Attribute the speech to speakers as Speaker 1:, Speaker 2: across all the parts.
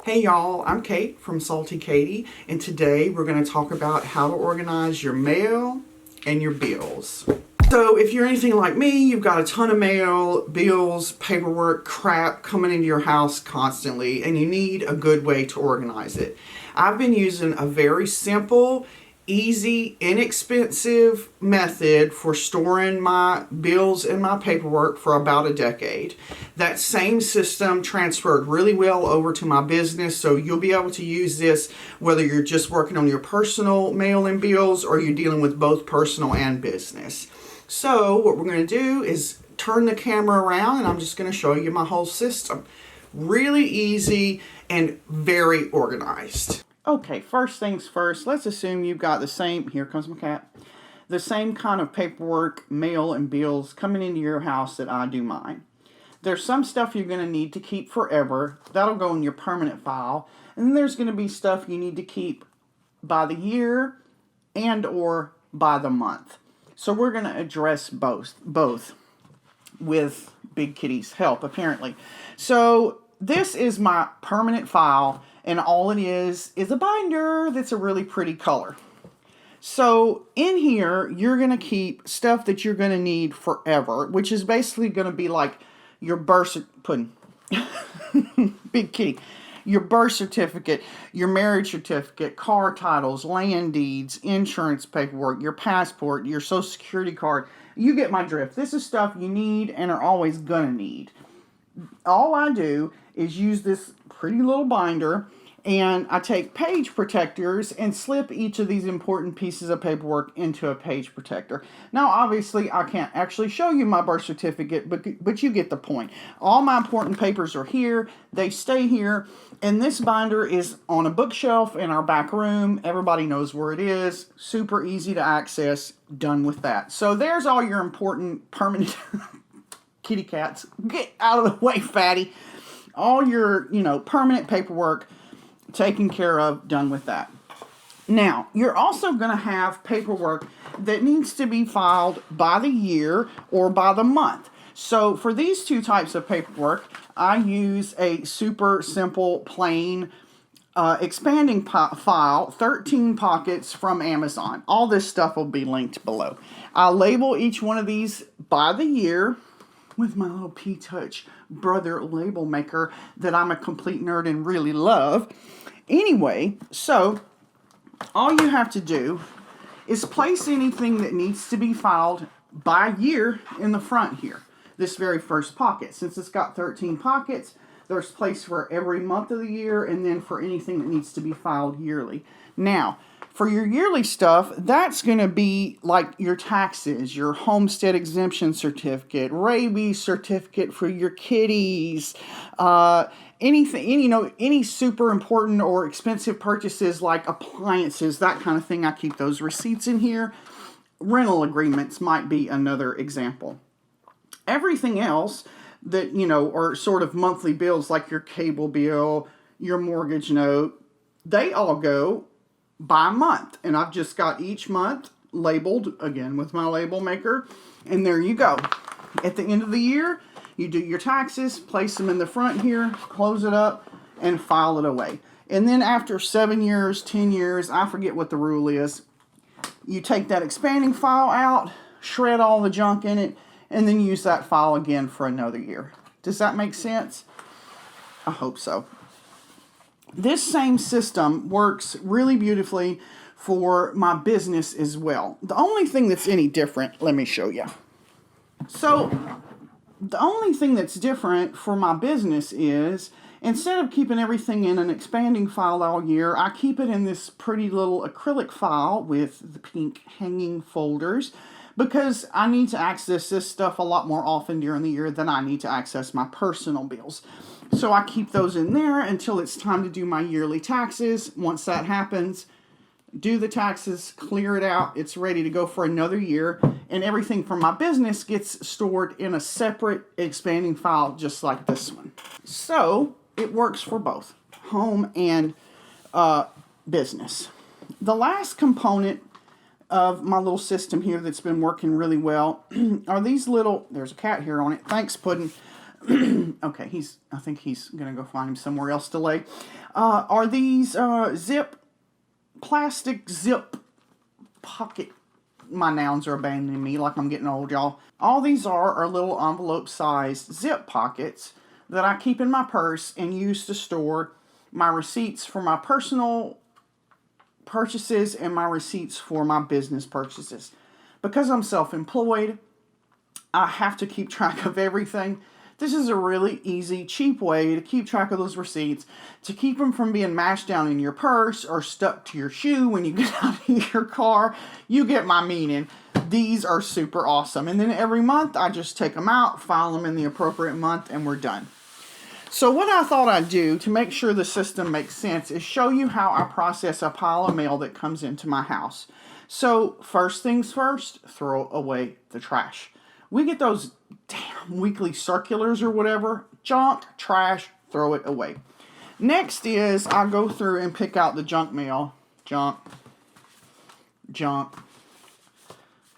Speaker 1: Hey y'all, I'm Kate from Salty Katie, and today we're going to talk about how to organize your mail and your bills. So if you're anything like me, you've got a ton of mail, bills, paperwork, crap coming into your house constantly, and you need a good way to organize it. I've been using a very simple, easy, inexpensive method for storing my bills and my paperwork for about a decade. That same system transferred really well over to my business, so you'll be able to use this whether you're just working on your personal mail and bills or you're dealing with both personal and business. So what we're going to do is turn the camera around and I'm just going to show you my whole system. Really easy and very organized. Okay, first things first, let's assume you've got the same, here comes my cat, the same kind of paperwork, mail, and bills coming into your house that I do mine. There's some stuff you're going to need to keep forever. That'll go in your permanent file. And then there's going to be stuff you need to keep by the year and or by the month. So we're going to address both with Big Kitty's help, apparently. So this is my permanent file, and all it is a binder that's a really pretty color. So in here, you're going to keep stuff that you're going to need forever, which is basically going to be like your Big Kitty, your birth certificate, your marriage certificate, car titles, land deeds, insurance paperwork, your passport, your social security card. You get my drift. This is stuff you need and are always going to need. All I do is use this pretty little binder, and I take page protectors and slip each of these important pieces of paperwork into a page protector. Now, obviously, I can't actually show you my birth certificate, but you get the point. All my important papers are here. They stay here. And this binder is on a bookshelf in our back room. Everybody knows where it is. Super easy to access. Done with that. So there's all your important permanent kitty cats. Get out of the way, fatty. All your, permanent paperwork taken care of, done with that. Now, you're also going to have paperwork that needs to be filed by the year or by the month. So for these two types of paperwork, I use a super simple, plain, expanding file, 13 pockets from Amazon. All this stuff will be linked below. I'll label each one of these by the year with my little P-Touch brother label maker that I'm a complete nerd and really love. Anyway, so all you have to do is place anything that needs to be filed by year in the front here. This very first pocket. Since it's got 13 pockets, there's place for every month of the year and then for anything that needs to be filed yearly. Now, for your yearly stuff, that's going to be like your taxes, your homestead exemption certificate, rabies certificate for your kitties, anything, any super important or expensive purchases like appliances, that kind of thing. I keep those receipts in here. Rental agreements might be another example. Everything else that, are sort of monthly bills like your cable bill, your mortgage note, they all go by month. And I've just got each month labeled, again, with my label maker. And there you go. At the end of the year, you do your taxes, place them in the front here, close it up, and file it away. And then after 7 years, 10 years, I forget what the rule is, you take that expanding file out, shred all the junk in it, and then use that file again for another year. Does that make sense? I hope so. This same system works really beautifully for my business as well. The only thing that's any different, let me show you. So, the only thing that's different for my business is, instead of keeping everything in an expanding file all year, I keep it in this pretty little acrylic file with the pink hanging folders, because I need to access this stuff a lot more often during the year than I need to access my personal bills. So I keep those in there until it's time to do my yearly taxes. Once that happens, do the taxes, clear it out, it's ready to go for another year, and everything from my business gets stored in a separate expanding file just like this one. So it works for both home and business. The last component of my little system here that's been working really well are these little, there's a cat here on it, thanks Puddin'. Okay, I think he's going to go find him somewhere else to lay. are these plastic zip pocket. My nouns are abandoning me like I'm getting old, y'all. All these are little envelope-sized zip pockets that I keep in my purse and use to store my receipts for my personal purchases and my receipts for my business purchases. Because I'm self-employed, I have to keep track of everything. This is a really easy, cheap way to keep track of those receipts, to keep them from being mashed down in your purse or stuck to your shoe when you get out of your car. You get my meaning. These are super awesome. And then every month, I just take them out, file them in the appropriate month, and we're done. So what I thought I'd do to make sure the system makes sense is show you how I process a pile of mail that comes into my house. So first things first, throw away the trash. We get those damn weekly circulars or whatever. Junk, trash, throw it away. Next is I go through and pick out the junk mail. Junk, junk,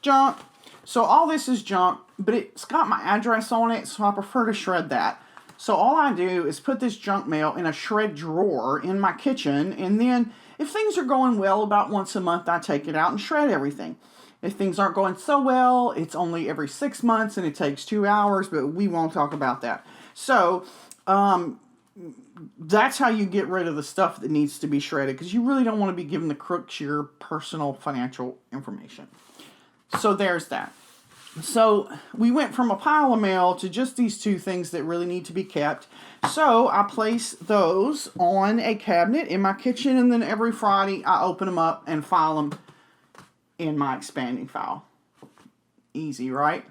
Speaker 1: junk. So all this is junk, but it's got my address on it, so I prefer to shred that. So all I do is put this junk mail in a shred drawer in my kitchen, and then if things are going well, about once a month, I take it out and shred everything. If things aren't going so well, it's only every 6 months and it takes 2 hours, but we won't talk about that. So, that's how you get rid of the stuff that needs to be shredded, because you really don't want to be giving the crooks your personal financial information. So there's that. So we went from a pile of mail to just these two things that really need to be kept. So I place those on a cabinet in my kitchen, and then every Friday I open them up and file them in my expanding file. Easy, right?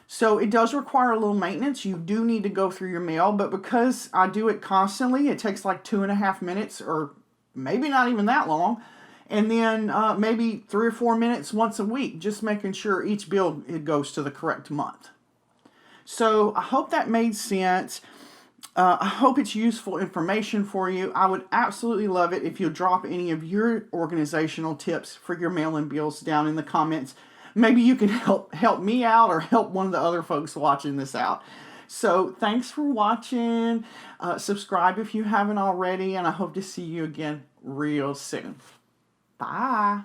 Speaker 1: So it does require a little maintenance. You do need to go through your mail, but because I do it constantly, it takes like 2.5 minutes, or maybe not even that long. And then maybe 3 or 4 minutes once a week, just making sure each bill it goes to the correct month. So I hope that made sense. I hope it's useful information for you. I would absolutely love it if you'll drop any of your organizational tips for your mail-in bills down in the comments. Maybe you can help me out or help one of the other folks watching this out. So thanks for watching. Subscribe if you haven't already, and I hope to see you again real soon. Bye.